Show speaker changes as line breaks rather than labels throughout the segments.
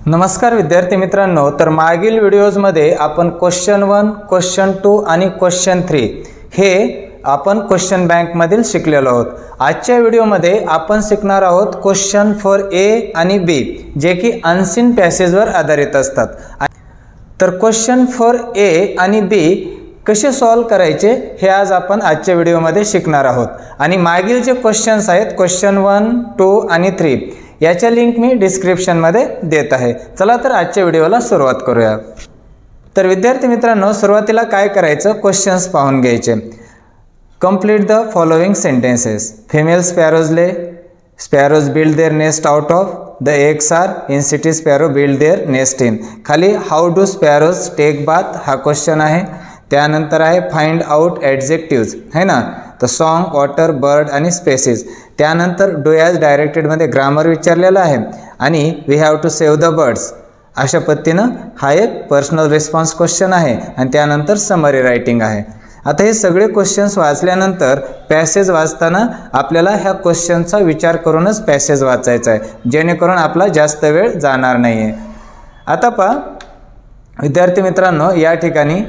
नमस्कार विद्यार्थी मित्रांनो, तर मागील व्हिडिओजमध्ये आपण क्वेश्चन 1, क्वेश्चन 2 आणि क्वेश्चन 3 हे आपण क्वेश्चन बँक मधील शिकलेलो आहोत। आजच्या व्हिडिओमध्ये आपण शिकणार आहोत क्वेश्चन फॉर ए आणि बी, जे की अनसीन पॅसेजवर आधारित असतात। तर क्वेश्चन फॉर ए आणि बी कसे सॉल्व करायचे हे आज आपण आजच्या व्हिडिओमध्ये शिकणार आहोत। आणि मागील जे क्वेश्चन्स आहेत क्वेश्चन 1, 2 आणि 3 याच्या लिंक मी डिस्क्रिप्शन मध्ये देत आहे। चला तर आजच्या व्हिडिओला सुरुवात करूया। तर विद्यार्थी मित्रांनो, सुरुवातीला काय करायचं, क्वेश्चन्स पाहून घ्यायचे। Complete the following sentences. Female sparrows lay sparrows build their nest out of the eggs are in city sparrow build their nest in. खाली how do sparrows take bath हा क्वेश्चन आहे। त्यानंतर आहे फाइंड आउट ॲडजेक्टिव्स है ना, तर song, water, bird आणि species. त्यानंतर डू ॲज डायरेक्टेड मध्ये ग्रामर विचारलेला आहे आणि we have to save the birds अशा पद्धतीनं हा एक पर्सनल रिस्पॉन्स क्वेश्चन आहे। आणि त्यानंतर समरी रायटिंग आहे। आता हे सगळे क्वेश्चन्स वाचल्यानंतर पॅसेज वाचताना आपल्याला ह्या क्वेश्चनचा विचार करूनच पॅसेज वाचायचा आहे, जेणेकरून आपला जास्त वेळ जाणार नाही आहे। आता पहा विद्यार्थी मित्रांनो, या ठिकाणी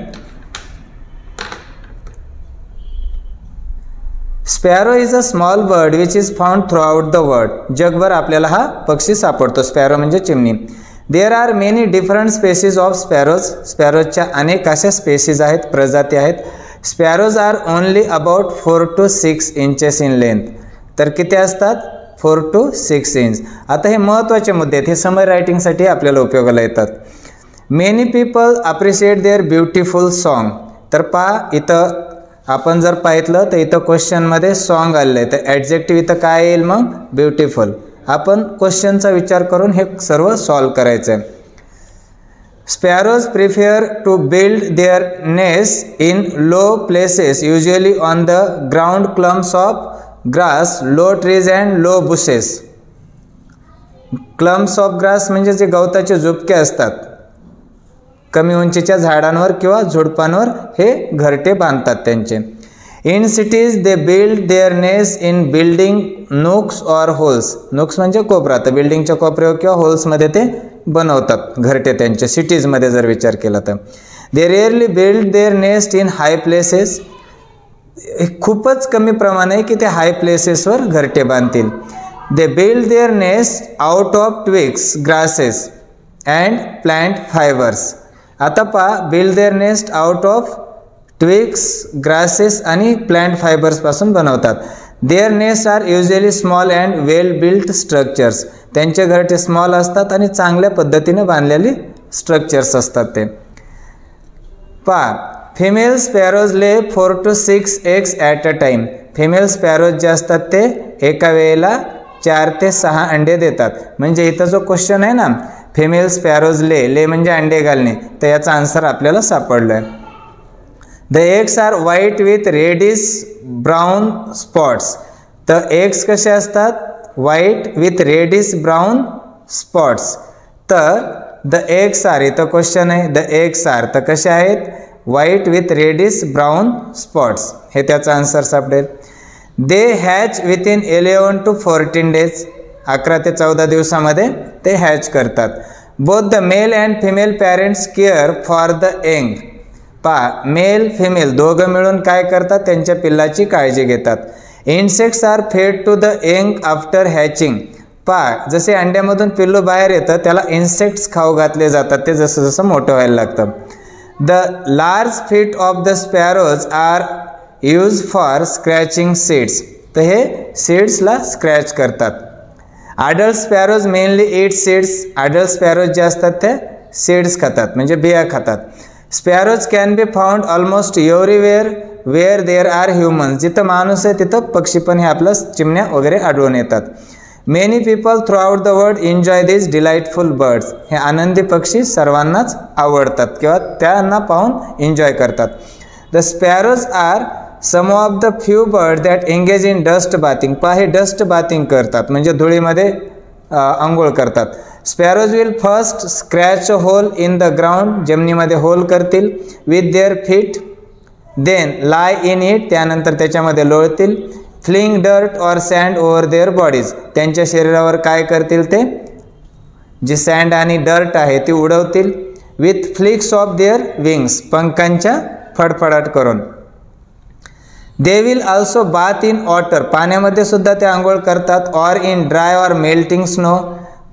sparrow is a small bird which is found throughout the world. जगभर आपल्याला हा पक्षी सापडतो, स्पॅरो म्हणजे चिमणी। There are many different species of sparrows. स्पॅरोजच्या अनेक अशा स्पेसीज आहेत, प्रजाती आहेत। Sparrows are only about 4 to 6 inches in length. तर किती असतात, 4 to 6 इंच। आता हे महत्त्वाचे मुद्दे आहेत, हे समरी रायटिंगसाठी आपल्याला उपयोगाला येतात। Many people appreciate their beautiful song. तर पहा इथं आपण जर पाहितलं तर इथं क्वेश्चनमध्ये सॉन्ग आलेलं आहे, तर ॲडजेक्टिव्ह इथं काय येईल मग, ब्युटिफुल। आपण क्वेश्चनचा विचार करून हे सर्व सॉल्व करायचं आहे। Sparrows prefer to build their nest in low places usually on the ground, clumps of grass, low trees and low bushes. Clumps of grass म्हणजे जे गवताचे झुपके असतात, कमी उंचीच्या झाडांवर किंवा झुडपांवर हे घरटे बांधतात त्यांचे। In cities they build their nest in building nooks or holes. Nooks म्हणजे कोपरा, तर बिल्डिंगच्या कोपऱ्यावर किंवा होल्समध्ये ते बनवतात घरटे त्यांचे, सिटीजमध्ये जर विचार केला तर। They rarely build their nest in high places. खूपच कमी प्रमाण आहे की ते हाय प्लेसेसवर घरटे बांधतील। They build their nest out of twigs, grasses and plant fibres. आता पहा, build their nest out of twigs, grasses आणि प्लांट फायबर्स पासून बनवतात। Their nest are usually small and well built structures. त्यांचे घरटे स्मॉल असतात आणि चांगल्या पद्धतीने बांधलेली स्ट्रक्चर्स असतात ते। पहा, फिमेल स्पॅरोज ले 4 to 6 eggs at a time. Female sparrows जे असतात ते एका वेळेला 4 ते 6 अंडे देतात। म्हणजे इथं जो क्वेश्चन आहे ना, फिमेल स्पॅरोज ले म्हणजे अंडे घालणे, तर याचा आन्सर आपल्याला सापडलं आहे। The eggs are white with reddish brown spots. तर एग्स कसे असतात, white with reddish brown spots. तर द एग्स आर, इथं क्वेश्चन आहे द एग्स आर, तर कसे आहेत, white with reddish brown spots, हे त्याचा आन्सर सापडेल। They hatch within 11 to 14 days। 11 ते 14 दिवसामध्ये ते हॅच करतात। Both the male and female parents care for the young. पहा, मेल फिमेल दोघं मिळून काय करतात, त्यांच्या पिल्लाची काळजी घेतात। Insects are fed to the young after hatching. पहा, जसे अंड्यामधून पिल्लू बाहेर येतं त्याला इन्सेक्ट्स खाऊ घातले जातात, ते जसं जसं मोठं व्हायला लागतं। The large feet of the sparrows are use for scratching seeds. तर हे सीड्सला स्क्रॅच करतात। Adult sparrows mainly eat seeds. Adult sparrows जे असतात ते सीड्स खातात, म्हणजे बिया खातात। Sparrows can be found almost everywhere where there are humans. जिथं माणूस आहे तिथं पक्षी पण हे आपलं चिमण्या वगैरे आढळून येतात। Many people through out the world enjoy this delightful birds. हे आनंदी पक्षी सर्वांनाच आवडतात किंवा त्यांना पाहून एन्जॉय करतात। The sparrows are some of the few bird that engage in dust bathing. पहा, हे डस्ट बाथिंग करतात म्हणजे धुळीमध्ये आंघोळ करतात। Sparrows will first scratch a hole in the ground. जमिनीमध्ये होल करतील with their feet, then lie in it, त्यानंतर त्याच्यामध्ये लोळतील। Fling dirt or sand over their bodies. त्यांच्या शरीरावर काय करतील ते जी सँड आणि डर्ट आहे ती उडवतील with flicks of their wings, पंखांच्या फडफडाट करून. They will also bath in water, पाण्यामध्ये सुद्धा ते आंघोळ करतात. Or in dry or melting snow,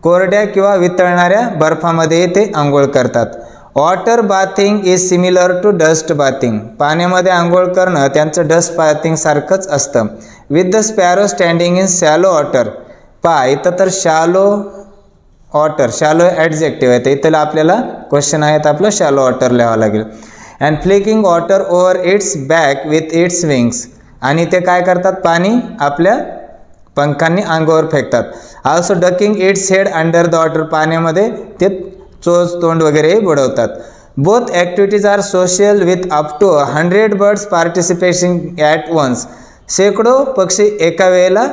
कोरड्या किंवा वितळणाऱ्या बर्फामध्ये ते आंघोळ करतात. Water bathing is similar to dust bathing, पाण्यामध्ये आंघोळ करणं त्यांचं डस्ट बाथिंग सारखंच असतं. With the sparrow standing in shallow water, इथं तर शॅलो वॉटर, शॅलो ॲडजेक्टिव्ह आहे, तर इथं आपल्याला क्वेश्चन आहेत आपलं शॅलो वॉटर लिहावं लागेल. And flicking water over its back with its wings, आणि ते काय करतात, पाणी आपल्या पंखांनी अंगावर फेकतात. Also ducking its head under the water, पाण्यामध्ये ते चोच तोंड वगैरे बुडवतात. Both activities are social with up to 100 birds participating at once, शेकडो पक्षी एका वेळेला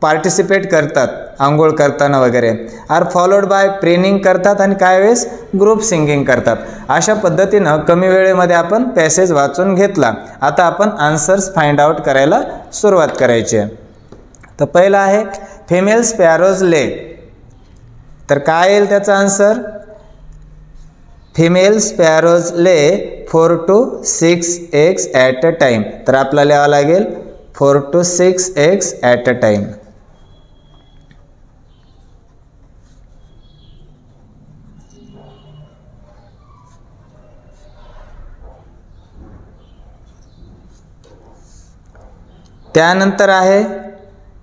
पार्टिसिपेट करतात आंघोळ करताना वगैरे. आर फॉलोड बाय प्रेनिंग करतात आणि काही वेळेस ग्रुप सिंगिंग करतात. अशा पद्धतीनं कमी वेळेमध्ये आपण पॅसेज वाचून घेतला. आता आपण आन्सर्स फाइंड आउट करायला सुरुवात करायची आहे. तर पहिला आहे फिमेल स्पॅरोज ले, तर काय येईल त्याचा आन्सर, फिमेल स्पॅरोज ले 4 to 6 eggs at a time, तर आपल्याला लिहावं लागेल 4 to 6 eggs at a time. त्यानंतर आहे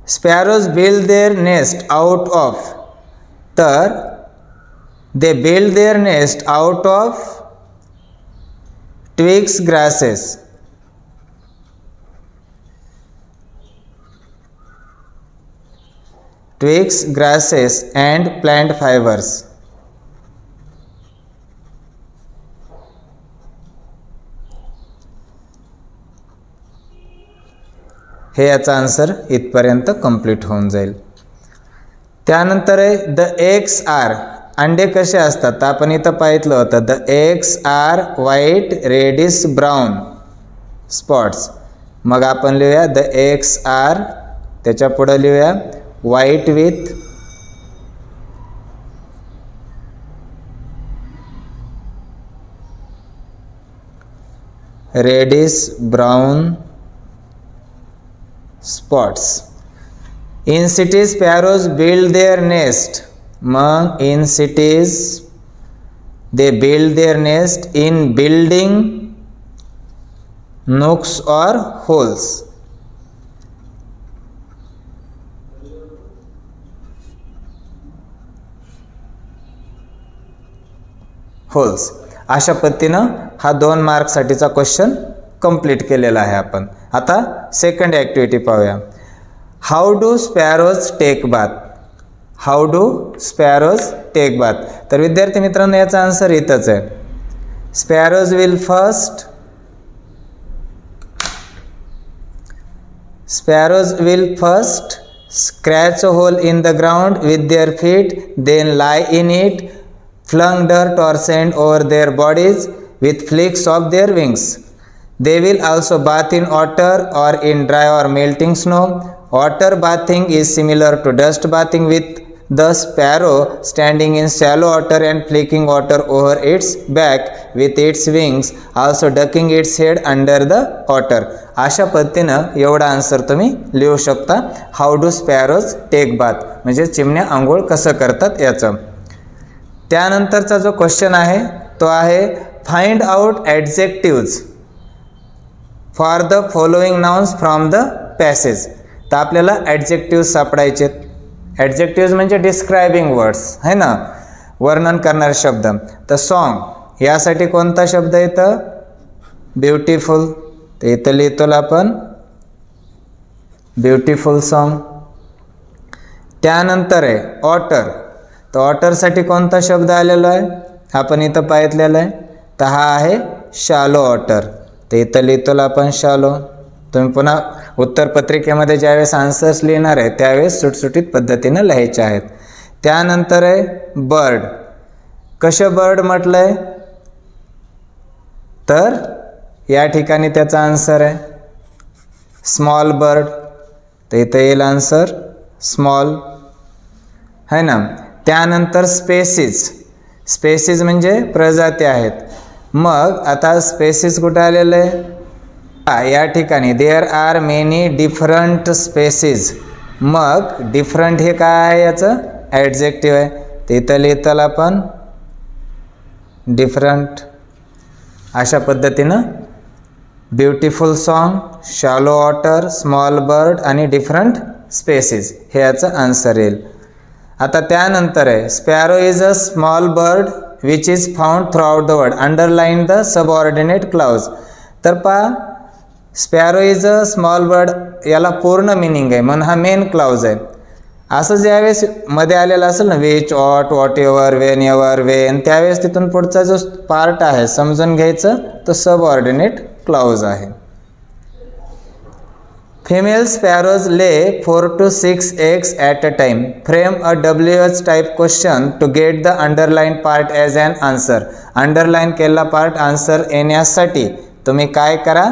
sparrows build their nest out of, तर they build their nest out of twigs grasses, twigs grasses and plant fibres. हे याचा आन्सर इथपर्यंत कंप्लीट होऊन जाईल. त्यानंतर आहे द एग्स आर, अंडे कसे असतात, तर आपण इथं पाहितलं होतं the eggs are white reddish brown spots. मग आपण लिहूया द एग्स आर, त्याच्या पुढे लिहूया white with reddish brown spots. In cities sparrows build their nest, मग in cities they build their nest in building nooks or holes. Holes. अशा पद्धतीनं हा 2 मार्कसाठीचा क्वेश्चन कंप्लीट केलेला आहे आपण. आता सेकंड ॲक्टिव्हिटी पाहूया. How do sparrows take bath, how do sparrows take bath, तर विद्यार्थी मित्रांनो याचा आन्सर इथंच आहे. Sparrows will first, sparrows will first scratch a hole in the ground with their feet, then lie in it, flung dirt or sand over their bodies with flicks of their wings. They will also bath in water or in dry or melting snow. Water bathing is similar to dust bathing, with the sparrow standing in shallow water and flicking water over its back with its wings, also ducking its head under the water. अशा पद्धतीनं एवढा answer तुम्ही लिहू शकता. How do sparrows take bath म्हणजे चिमण्या आंघोळ कसं करतात याचं. त्यानंतरचा जो क्वेश्चन आहे तो आहे find out adjectives for the following nouns from the passage. तर आपल्याला ॲडजेक्टिव्ज सापडायचे. ॲडजेक्टिव्ज म्हणजे डिस्क्रायबिंग वर्ड्स है ना, वर्णन करणारे शब्द. तर सॉन्ग यासाठी कोणता शब्द येतं, ब्युटिफुल, तर इथं लिहितो आपण ब्युटिफुल सॉन्ग. त्यानंतर आहे ऑटर, तर ऑटरसाठी कोणता शब्द आलेला आहे आपण इथं पाहितलेला आहे, तर हा आहे शालो ऑटर, तर इथं लिहितो आपण शालो. तुम्ही पुन्हा उत्तरपत्रिकेमध्ये ज्यावेळेस आन्सर्स लिहिणार आहे त्यावेळेस सुटसुटीत पद्धतीनं लिहायचे आहेत. त्यानंतर आहे बर्ड. कशा बर्ड म्हटलं आहे, तर या ठिकाणी त्याचा आन्सर आहे स्मॉल बर्ड, तर इथं येईल आन्सर स्मॉल है ना. त्यानंतर स्पेसीज, स्पेसीज म्हणजे प्रजाती आहेत. मग आता स्पेसीज कुठे आलेलं आहे, या ठिकाणी there are many different species. मग डिफरंट हे काय आहे, याचं ॲडजेक्टिव्ह आहे. ते इथं लिहिताल आपण डिफरंट. अशा पद्धतीनं beautiful song, shallow water, small bird आणि डिफरंट स्पेसीज हे याचं आन्सर येईल. आता त्यानंतर आहे sparrow is a small bird which is found throughout the world, underline the subordinate clause. तर पहा sparrow is a small bird याला पूर्ण मिनिंग आहे म्हणून हा मेन क्लाउज आहे. असं ज्यावेळेस मध्ये आलेलं असेल ना विच, ऑट, what ever, Wien ever, Wien, त्यावेळेस तिथून पुढचा जो पार्ट आहे समजून घ्यायचं तो सबऑर्डिनेट क्लाउज आहे. Female sparrows lay 4 to 6 eggs at a time. Frame a WH type question to get the underlined part as an answer. Underline केलेला पार्ट आन्सर येण्यासाठी तुम्ही काय करा,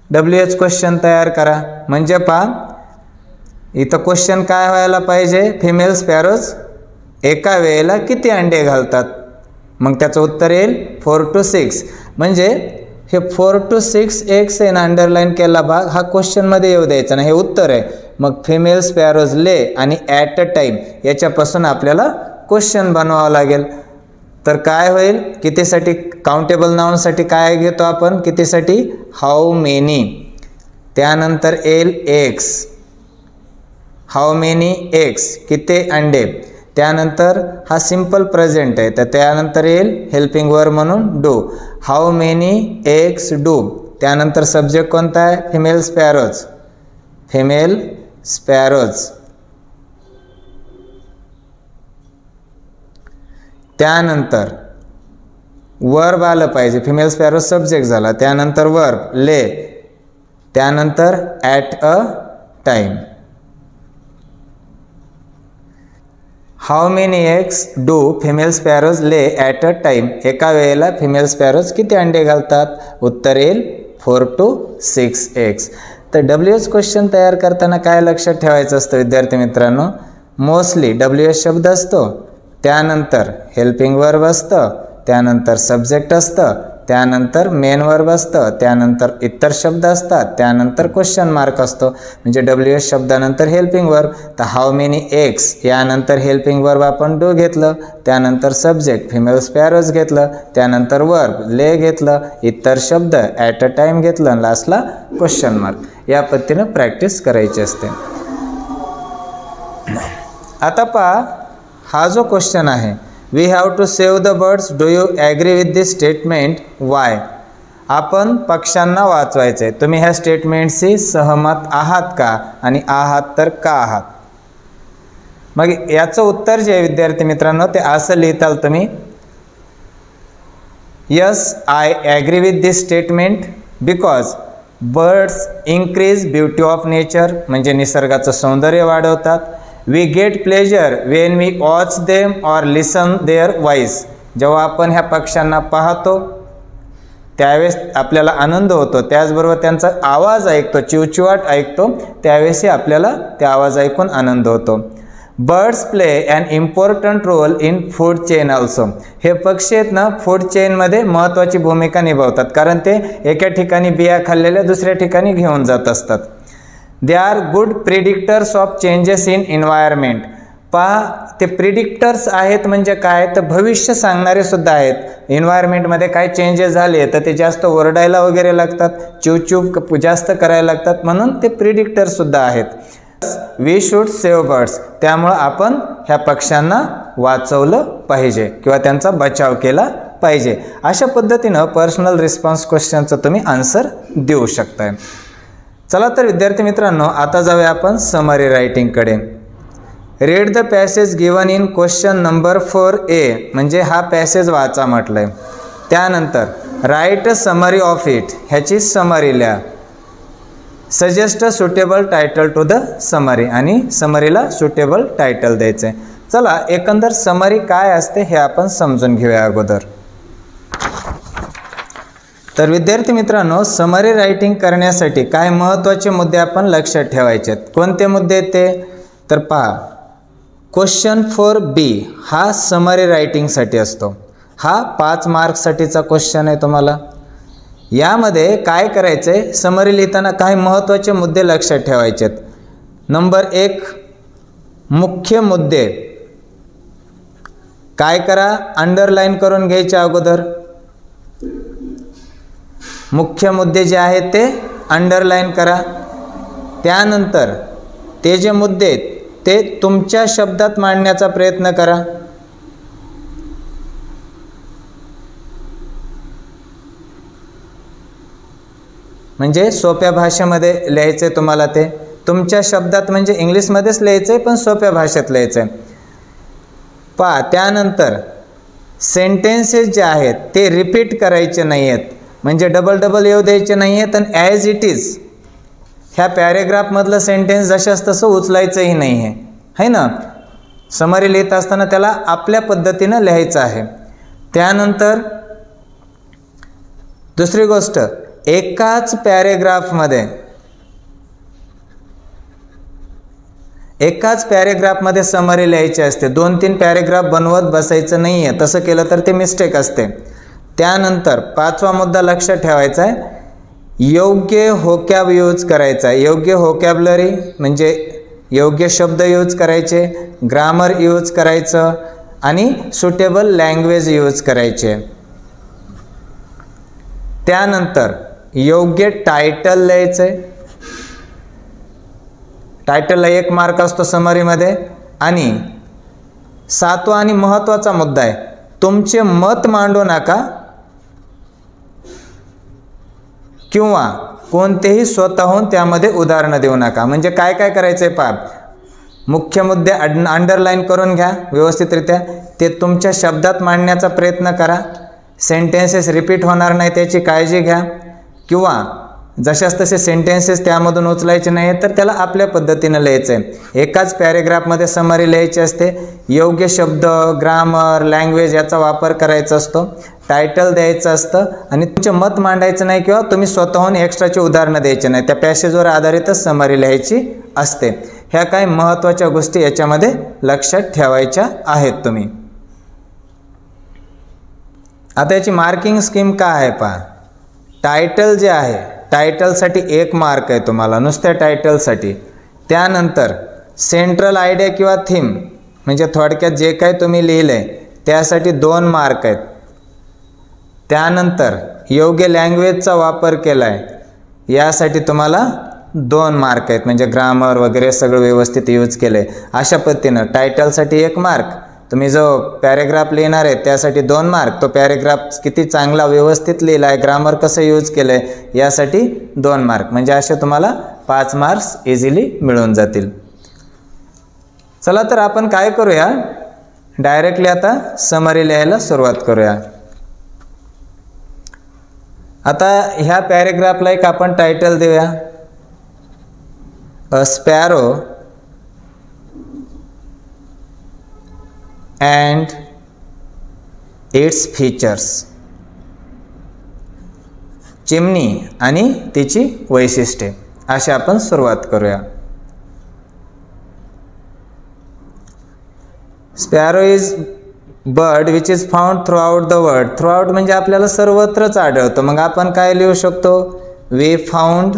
WH क्वेश्चन तयार करा. म्हणजे पहा इथं क्वेश्चन काय व्हायला पाहिजे, फिमेल स्पॅरोज एका वेळेला किती अंडे घालतात. मग त्याचं उत्तर येईल 4 to 6. म्हणजे हे 4 to 6 एग्स आहे ना, अंडरलाईन केलेला भाग हा क्वेश्चनमध्ये येऊ द्यायचा ना, हे उत्तर आहे. मग फिमेल स्पॅरोज ले आणि ॲट अ टाईम याच्यापासून आपल्याला क्वेश्चन बनवावं लागेल. तर काय होईल, कितीसाठी काउंटेबल नाउनसाठी काय घेतो आपण, कितीसाठी हाऊ मेनी. त्यानंतर येईल एग्स, हाऊ मेनी एग्स किती अंडे. त्यानंतर हा सिंपल प्रेझेंट आहे तर त्यानंतर येईल हेल्पिंग वर्ब म्हणून do, how many eggs do. त्यानंतर सब्जेक्ट कोणता आहे, फिमेल स्पॅरोज, फिमेल स्पॅरोज. त्यानंतर वर्ब आलं पाहिजे, फिमेल स्पॅरोज सब्जेक्ट झाला. त्यानंतर वर्ब ले, त्यानंतर at a time. How many eggs do female sparrows ले ॲट अ टाईम. एका वेळेला फिमेल स्पॅरोज किती अंडे घालतात, उत्तर येईल 4 to 6 एग्स. तर WH क्वेश्चन तयार करताना काय लक्षात ठेवायचं असतं विद्यार्थी मित्रांनो, मोस्टली WH शब्द असतो, त्यानंतर हेल्पिंग वर्ब असतं, त्यानंतर सब्जेक्ट असतं, त्यानंतर मेन वर्ब असतं, त्यानंतर इतर शब्द असतात, त्यानंतर क्वेश्चन मार्क असतो. म्हणजे WH शब्दानंतर हेल्पिंग वर्ब. तर हाऊ मेनी एग्स यानंतर हेल्पिंग वर्ब आपण डू घेतलं, त्यानंतर सब्जेक्ट फिमेल स्पॅरोज घेतलं, त्यानंतर वर्ब ले घेतलं, इतर शब्द ॲट अ टाईम घेतलं, लास्टला क्वेश्चन मार्क. या पद्धतीनं प्रॅक्टिस करायची असते. आता पहा हा जो क्वेश्चन आहे, we have to save the birds, do you agree with this statement, why. आपण पक्ष्यांना वाचवायचं आहे, तुम्ही ह्या स्टेटमेंटशी सहमत आहात का, आणि आहात तर का आहात. मग याचं उत्तर जे आहे विद्यार्थी मित्रांनो ते असं लिहिताल तुम्ही, yes I agree with this statement because birds increase beauty of nature, म्हणजे निसर्गाचं सौंदर्य वाढवतात. We get pleasure when we watch them or listen their voice. जेव्हा आपण ह्या पक्ष्यांना पाहतो त्यावेळेस आपल्याला आनंद होतो, त्याचबरोबर त्यांचा आवाज ऐकतो, चिवचिवाट ऐकतो, त्यावेळेसही आपल्याला त्या आवाज ऐकून आनंद होतो. Birds play an important role in food chain also. हे पक्षी आहेत ना फूड चेनमध्ये महत्त्वाची भूमिका निभावतात, कारण ते एका ठिकाणी बिया खाल्लेल्या दुसऱ्या ठिकाणी घेऊन जात असतात. They are good predictors of changes in environment. पहा ते प्रिडिक्टर्स आहेत म्हणजे काय, तर भविष्य सांगणारे सुद्धा आहेत. एन्व्हायरमेंटमध्ये काय चेंजेस झाले तर ते जास्त ओरडायला वगैरे लागतात, चिवचिव जास्त करायला लागतात, म्हणून ते प्रिडिक्टर्ससुद्धा आहेत. We should save birds. त्यामुळं आपण ह्या पक्ष्यांना वाचवलं पाहिजे किंवा त्यांचा बचाव केला पाहिजे. अशा पद्धतीनं पर्सनल रिस्पॉन्स क्वेश्चनचं तुम्ही आन्सर देऊ शकताय. चला तर विद्यार्थी मित्रांनो आता जाऊया आपण समरी रायटिंगकडे. Read the passage given in question number 4A, म्हणजे हा पॅसेज वाचा म्हटलंय. त्यानंतर write a summary of it, ह्याची समरी लिहा. Suggest a suitable title to the summary, आणि समरीला सुटेबल टायटल द्यायचं आहे. चला एकंदर समरी काय असते हे आपण समजून घेऊया अगोदर. तर विद्यार्थी मित्रांनो समरी रायटिंग करण्यासाठी काय महत्त्वाचे मुद्दे आपण लक्षात ठेवायचे आहेत. कोणते मुद्दे ते तर पहा, क्वेश्चन 4B हा समरी रायटिंगसाठी असतो. हा 5 मार्क्ससाठीचा क्वेश्चन आहे तुम्हाला. यामध्ये काय करायचं आहे, समरी लिहिताना काही महत्त्वाचे मुद्दे लक्षात ठेवायचे आहेत. नंबर 1, मुख्य मुद्दे काय करा, अंडरलाईन करून घ्यायच्या अगोदर. मुख्य मुद्दे जे आहेत ते अंडरलाईन करा. त्यानंतर ते जे मुद्दे आहेत ते तुमच्या शब्दात मांडण्याचा प्रयत्न करा. म्हणजे सोप्या भाषेमध्ये लिहायचं आहे तुम्हाला, ते तुमच्या शब्दात, म्हणजे इंग्लिशमध्येच लिहायचं आहे पण सोप्या भाषेत लिहायचं आहे. पहा, त्यानंतर सेंटेन्सेस जे आहेत ते रिपीट करायचे नाही आहेत, म्हणजे डबल येऊ द्यायचे नाही आहेत. आणि ॲज इट इज ह्या पॅरेग्राफमधलं सेंटेन्स जशाच तसं उचलायचंही नाही आहे ना. समरी लिहित असताना त्याला आपल्या पद्धतीनं लिहायचं आहे. त्यानंतर दुसरी गोष्ट, एकाच पॅरेग्राफमध्ये समरी लिहायची असते. 2-3 पॅरेग्राफ बनवत बसायचं नाही आहे, तसं केलं तर ते मिस्टेक असते. त्यानंतर 5वा मुद्दा लक्षात ठेवायचा आहे, योग्य होकॅब यूज करायचा आहे. योग्य होकॅबलरी म्हणजे योग्य शब्द यूज करायचे, ग्रामर यूज करायचं आणि सुटेबल लँग्वेज यूज करायचे. त्यानंतर योग्य टायटल लिहायचं आहे. टायटलला 1 मार्क असतो समरीमध्ये. आणि 7वा आणि महत्त्वाचा मुद्दा आहे, तुमचे मत मांडू नका किंवा कोणतेही स्वतःहून त्यामध्ये उदाहरणं देऊ नका. म्हणजे काय काय करायचं आहे पहा, मुख्य मुद्दे अंडरलाईन करून घ्या व्यवस्थितरित्या, ते तुमच्या शब्दात मांडण्याचा प्रयत्न करा. सेंटेन्सेस रिपीट होणार नाही त्याची काळजी घ्या, किंवा जशाच तसे सेंटेन्सेस त्यामधून उचलायचे नाही तर त्याला आपल्या पद्धतीनं लिहायचं आहे. एकाच पॅरेग्राफमध्ये समरी लिहायची असते. योग्य शब्द, ग्रामर, लँग्वेज याचा वापर करायचा असतो. टायटल द्यायचं असतं आणि तुमचे मत मांडायचं नाही किंवा तुम्ही स्वतःहून एक्स्ट्राची उदाहरणं द्यायची नाही. त्या पॅसेजवर आधारितच समरी लिहायची असते. ह्या काही महत्त्वाच्या गोष्टी याच्यामध्ये लक्षात ठेवायच्या आहेत तुम्ही. आता याची मार्किंग स्कीम काय आहे पहा. टायटल जे आहे, टायटलसाठी 1 मार्क आहे तुम्हाला, नुसत्या टायटलसाठी. त्यानंतर सेंट्रल आयडिया किंवा थीम, म्हणजे थोडक्यात जे काही तुम्ही लिहिलं आहे त्यासाठी 2 मार्क आहेत. त्यानंतर योग्य लँग्वेजचा वापर केला आहे यासाठी तुम्हाला 2 मार्क आहेत, म्हणजे ग्रामर वगैरे सगळं व्यवस्थित यूज केलं आहे. अशा पद्धतीनं टायटलसाठी 1 मार्क, तुम्ही जो पॅरेग्राफ लिहिणार आहे त्यासाठी 2 मार्क, तो पॅरेग्राफ किती चांगला व्यवस्थित लिहिला आहे, ग्रामर कसं यूज केलं आहे यासाठी 2 मार्क. म्हणजे असे तुम्हाला 5 मार्क्स इझिली मिळून जातील. चला तर आपण काय करूया, डायरेक्टली आता समरी लिहायला सुरुवात करूया. आता ह्या पॅरेग्राफला एक आपण टायटल देऊया, अ स्पॅरो and its features. चिमणी आणि तिची वैशिष्ट्ये, अशी आपण सुरुवात करूया. Sparrow is bird which is found throughout the world. Throughout म्हणजे आपल्याला सर्वत्रच आढळतो. मग आपण काय लिहू शकतो, वी फाउंड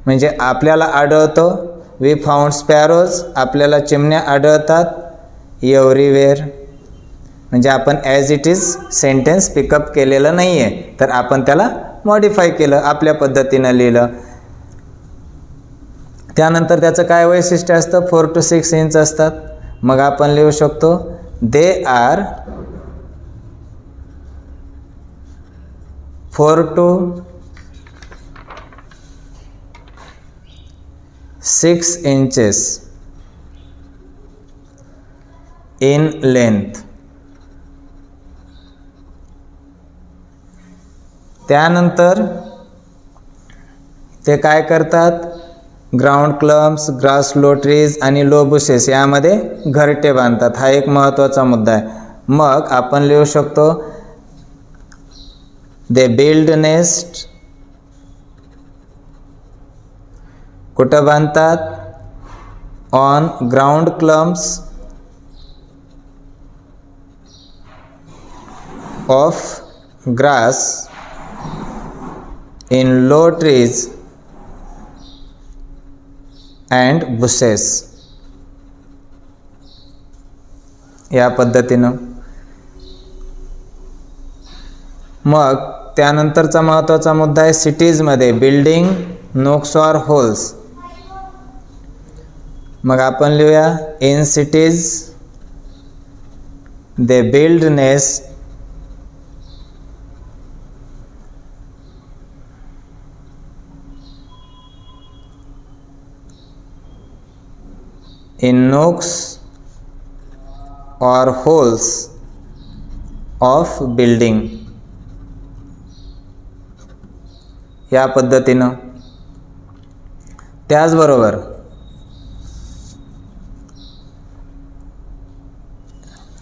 म्हणजे आपल्याला आढळतो. वी फाउंड स्पॅरोज, आपल्याला चिमण्या आढळतात. एव्हरीवेअर म्हणजे आपण as it is sentence pickup केलेलं नाही आहे, तर आपण त्याला मॉडिफाय केलं, आपल्या पद्धतीनं लिहिलं. त्यानंतर त्याचं काय वैशिष्ट्य असतं, 4 to 6 इंच असतात. मग आपण लिहू शकतो they are 4 to 6 inches in length. त्यानंतर ते काय करतात, ground clumps, grass low trees आणि लो बुशेस यामध्ये घरटे बांधतात. हा एक महत्त्वाचा मुद्दा आहे. मग आपण लिहू शकतो दे बिल्ड नेस्ट, कुठं बांधतात, on ground clumps of grass in low trees and bushes. या पद्धतीनं. मग त्यानंतरचा महत्त्वाचा मुद्दा आहे सिटीजमध्ये बिल्डिंग नोक्स ऑर होल्स. मग आपण लिहूया in cities they build nest in nooks or holes of building. या पद्धतीनं. त्याचबरोबर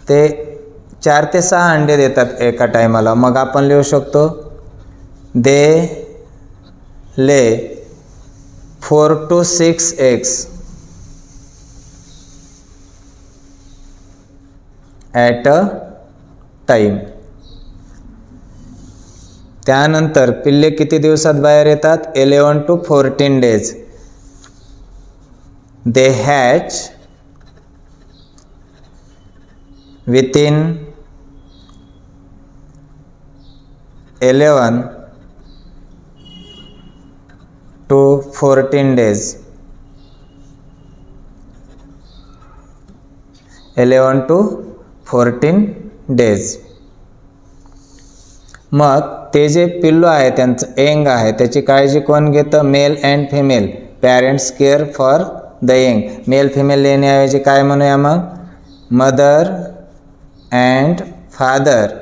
ते 4 ते 6 अंडे देतात एका टायमाला. मग आपण लिहू शकतो दे ले 4 to 6 eggs at a time. त्यानंतर पिल्ले किती दिवसात बाहेर येतात 11 to 14 days. They hatch within 11 to 14 days. 11 to 14 days. मग ते जे पिल्लू आहे त्यांचं एंग आहे त्याची काळजी कोण घेतं male and female. Parents care for the young. Male female लेण्याऐवजी काय म्हणूया मग mother and father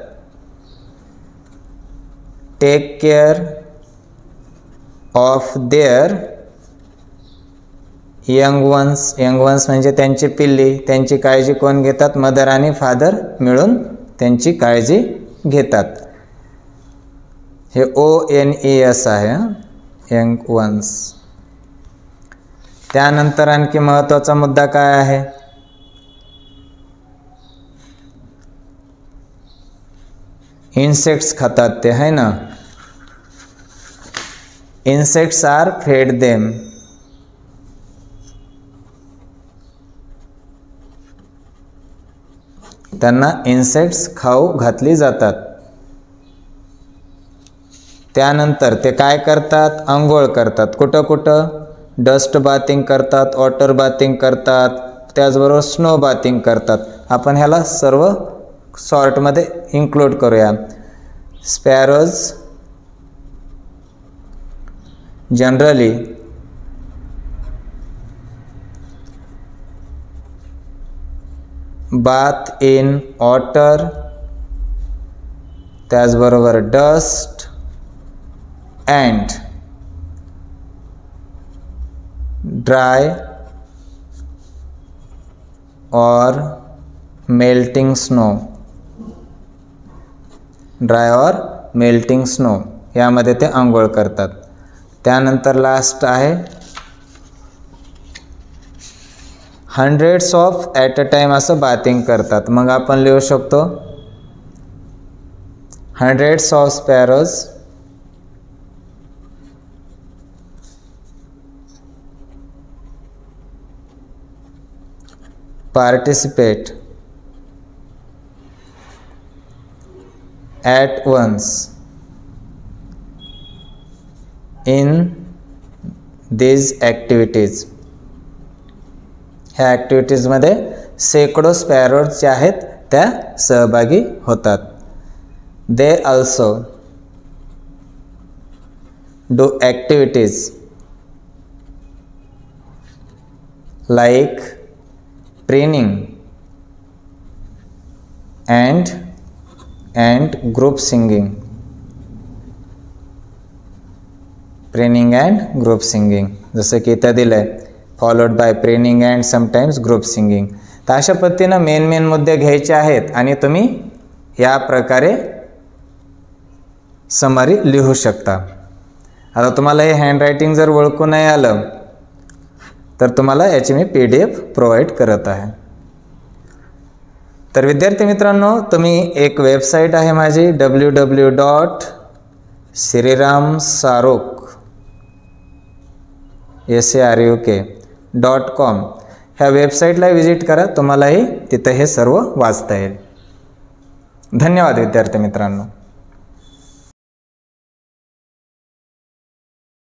take care of their young ones. Young ones म्हणजे त्यांची पिल्ली. त्यांची काळजी कोण घेतात मदर आणि फादर मिळून त्यांची काळजी घेतात. हे ONES आहे यंग वन्स. त्यानंतर आणखी महत्त्वाचा मुद्दा काय आहे इन्सेक्ट्स खातात ते आहे ना. इन्सेक्ट्स आर फेड देम. त्यांना इन्सेक्ट्स खाऊ घातली जातात. त्यानंतर ते काय करतात अंघोळ करतात. कुठं कुठं डस्ट बाथिंग करतात वॉटर बाथिंग करतात त्याचबरोबर स्नो बाथिंग करतात. आपण ह्याला सर्व सॉर्टमध्ये इन्क्लूड करूया. Sparrows generally bath in water त्याचबरोबर डस्ट अँड ड्राय और मेल्टिंग स्नो. ड्राय और मेल्टिंग स्नो यामध्ये ते आंघोळ करतात. त्यानंतर लास्ट आहे hundreds of at a time असं बाथिंग करतात. मग आपण लिहू शकतो hundreds of sparrows participate at once in these activities. ह्या ॲक्टिव्हिटीजमध्ये शेकडो स्पॅरोज जे आहेत त्या सहभागी होतात. They also do activities like preening and group singing. Preening and group singing जसं की इथं दिलं आहे followed by preening and sometimes group singing. तर अशा पद्धतीनं मेन मुद्दे घ्यायचे आहेत आणि तुम्ही या प्रकारे समरी लिहू शकता. आता तुम्हाला हे हँडरायटिंग जर ओळखू नाही आलं तर तुम्हाला याची मी PDF प्रोव्हाइड करत आहे. तर विद्यार्थी मित्रांनो, तुम्ही एक वेबसाईट आहे माझी www.sriram.saruk.com ह्या वेबसाईटला विजिट करा. तुम्हालाही तिथं हे सर्व वाचता येईल. धन्यवाद विद्यार्थी मित्रांनो.